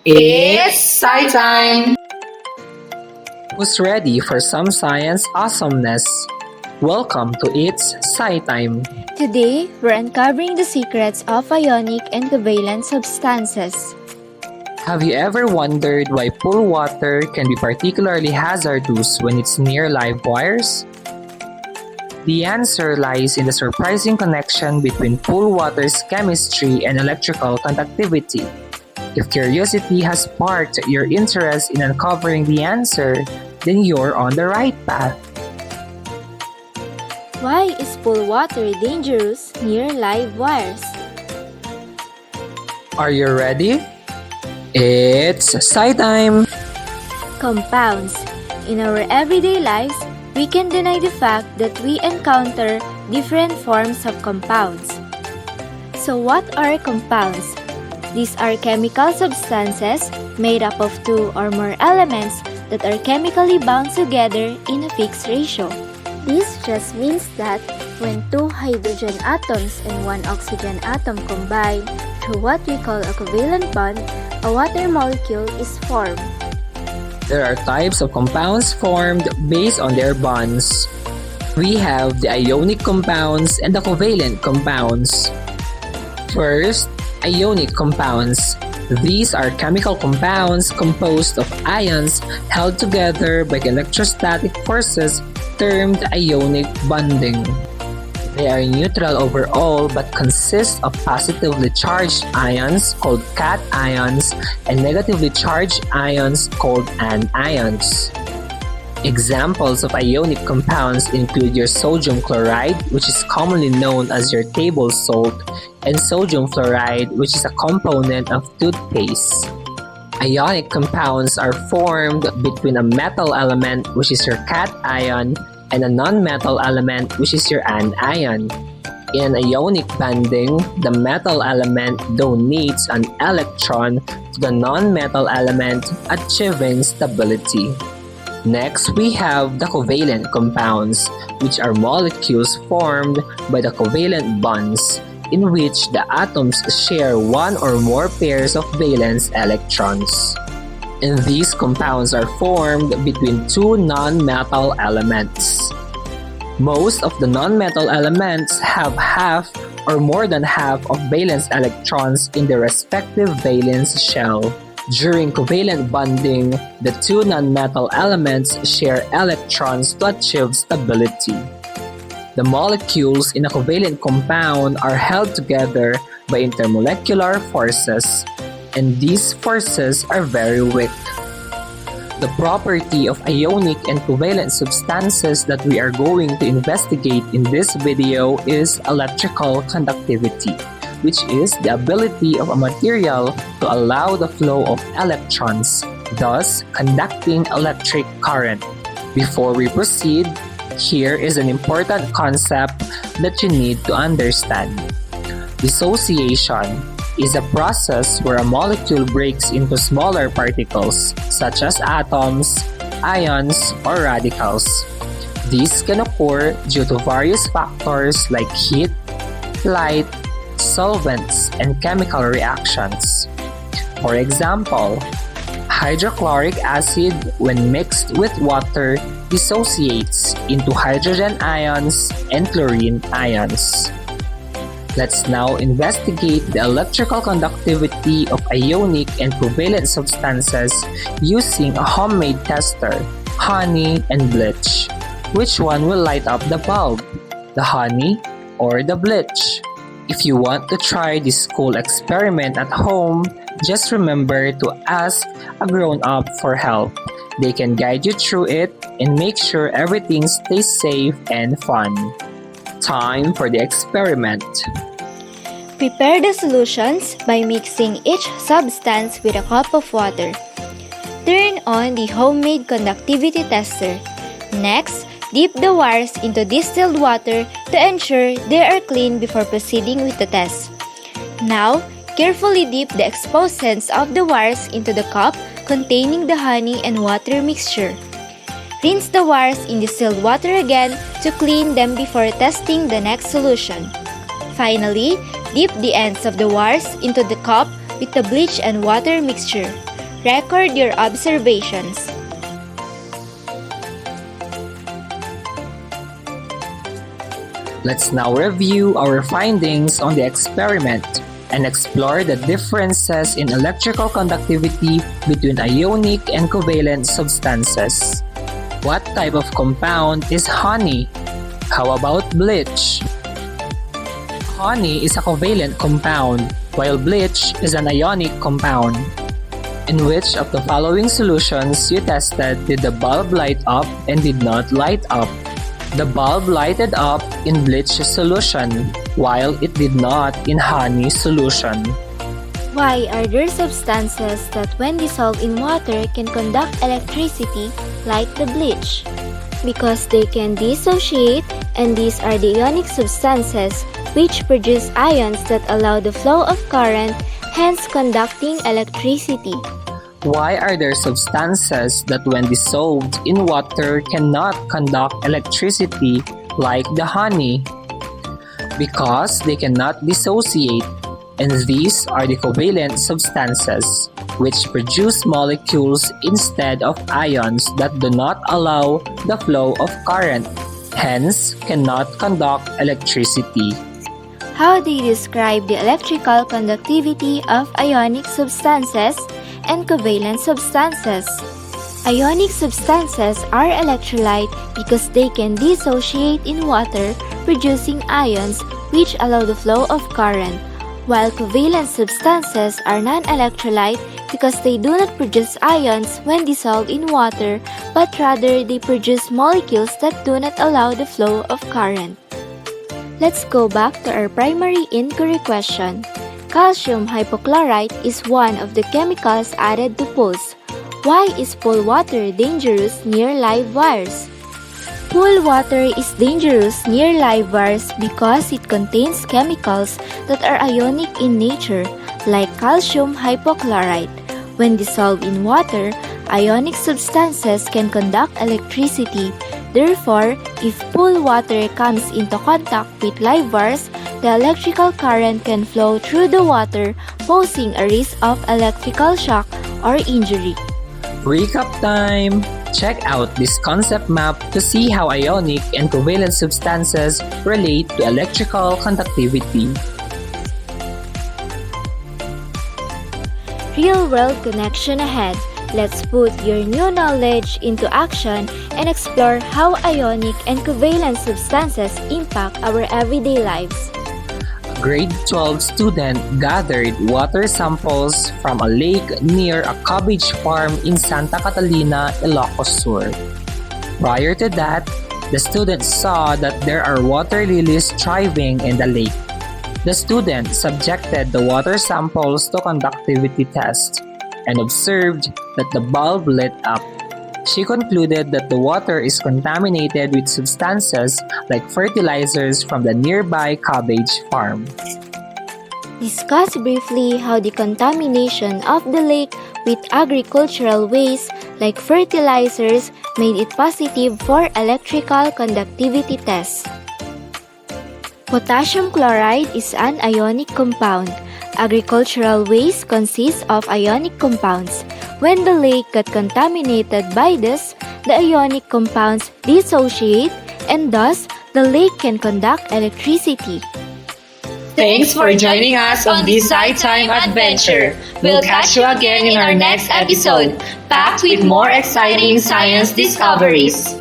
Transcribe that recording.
It's sci time! Who's ready for some science awesomeness? Welcome to It's Sci Time. Today, we're uncovering the secrets of ionic and covalent substances. Have you ever wondered why pool water can be particularly hazardous when it's near live wires? The answer lies in the surprising connection between pool water's chemistry and electrical conductivity. If curiosity has sparked your interest in uncovering the answer, then you're on the right path. Why is pool water dangerous near live wires? Are you ready? It's Sci Time! Compounds. In our everyday lives, we can deny the fact that we encounter different forms of compounds. So what are compounds? These are chemical substances made up of two or more elements that are chemically bound together in a fixed ratio. This just means that when two hydrogen atoms and one oxygen atom combine through what we call a covalent bond, a water molecule is formed. There are types of compounds formed based on their bonds. We have the ionic compounds and the covalent compounds. First, ionic compounds. These are chemical compounds composed of ions held together by electrostatic forces termed ionic bonding. They are neutral overall but consist of positively charged ions called cations and negatively charged ions called anions. Examples of ionic compounds include your sodium chloride, which is commonly known as your table salt, and sodium fluoride, which is a component of toothpaste. Ionic compounds are formed between a metal element, which is your cation, and a non-metal element, which is your anion. In ionic bonding, the metal element donates an electron to the non-metal element, achieving stability. Next, we have the covalent compounds, which are molecules formed by the covalent bonds, in which the atoms share one or more pairs of valence electrons. And these compounds are formed between two non-metal elements. Most of the non-metal elements have half or more than half of valence electrons in their respective valence shell. During covalent bonding, the two non-metal elements share electrons to achieve stability. The molecules in a covalent compound are held together by intermolecular forces, and these forces are very weak. The property of ionic and covalent substances that we are going to investigate in this video is electrical conductivity, which is the ability of a material to allow the flow of electrons, thus conducting electric current. Before we proceed, here is an important concept that you need to understand. Dissociation is a process where a molecule breaks into smaller particles, such as atoms, ions, or radicals. These can occur due to various factors like heat, light, solvents, and chemical reactions. For example, hydrochloric acid, when mixed with water, dissociates into hydrogen ions and fluorine ions. Let's now investigate the electrical conductivity of ionic and covalent substances using a homemade tester, honey and bleach. Which one will light up the bulb? The honey or the bleach? If you want to try this cool experiment at home, just remember to ask a grown-up for help. They can guide you through it and make sure everything stays safe and fun. Time for the experiment. Prepare the solutions by mixing each substance with a cup of water. Turn on the homemade conductivity tester. Next, dip the wires into distilled water to ensure they are clean before proceeding with the test. Now, carefully dip the exposed ends of the wires into the cup containing the honey and water mixture. Rinse the wires in distilled water again to clean them before testing the next solution. Finally, dip the ends of the wires into the cup with the bleach and water mixture. Record your observations. Let's now review our findings on the experiment and explore the differences in electrical conductivity between ionic and covalent substances. What type of compound is honey? How about bleach? Honey is a covalent compound, while bleach is an ionic compound. In which of the following solutions you tested did the bulb light up and did not light up? The bulb lighted up in bleach solution, while it did not in honey solution. Why are there substances that when dissolved in water can conduct electricity like the bleach? Because they can dissociate, and these are the ionic substances which produce ions that allow the flow of current, hence conducting electricity. Why are there substances that when dissolved in water cannot conduct electricity like the honey? Because they cannot dissociate, and these are the covalent substances, which produce molecules instead of ions that do not allow the flow of current, hence cannot conduct electricity. How do you describe the electrical conductivity of ionic substances and covalent substances? Ionic substances are electrolyte because they can dissociate in water, producing ions which allow the flow of current, while covalent substances are non-electrolyte because they do not produce ions when dissolved in water, but rather they produce molecules that do not allow the flow of current. Let's go back to our primary inquiry question. Calcium hypochlorite is one of the chemicals added to pools. Why is pool water dangerous near live wires? Pool water is dangerous near live wires because it contains chemicals that are ionic in nature, like calcium hypochlorite. When dissolved in water, ionic substances can conduct electricity. Therefore, if pool water comes into contact with live wires, the electrical current can flow through the water, posing a risk of electrical shock or injury. Recap time! Check out this concept map to see how ionic and covalent substances relate to electrical conductivity. Real-world connection ahead. Let's put your new knowledge into action and explore how ionic and covalent substances impact our everyday lives. A grade 12 student gathered water samples from a lake near a cabbage farm in Santa Catalina, Ilocos Sur. Prior to that, the student saw that there are water lilies thriving in the lake. The student subjected the water samples to conductivity test and observed that the bulb lit up. She concluded that the water is contaminated with substances like fertilizers from the nearby cabbage farm. Discuss briefly how the contamination of the lake with agricultural waste like fertilizers made it positive for electrical conductivity tests. Potassium chloride is an ionic compound. Agricultural waste consists of ionic compounds. When the lake got contaminated by this, the ionic compounds dissociate and thus the lake can conduct electricity. Thanks for joining us on this sci-time adventure. We'll catch you again in our next episode, packed with more exciting science discoveries.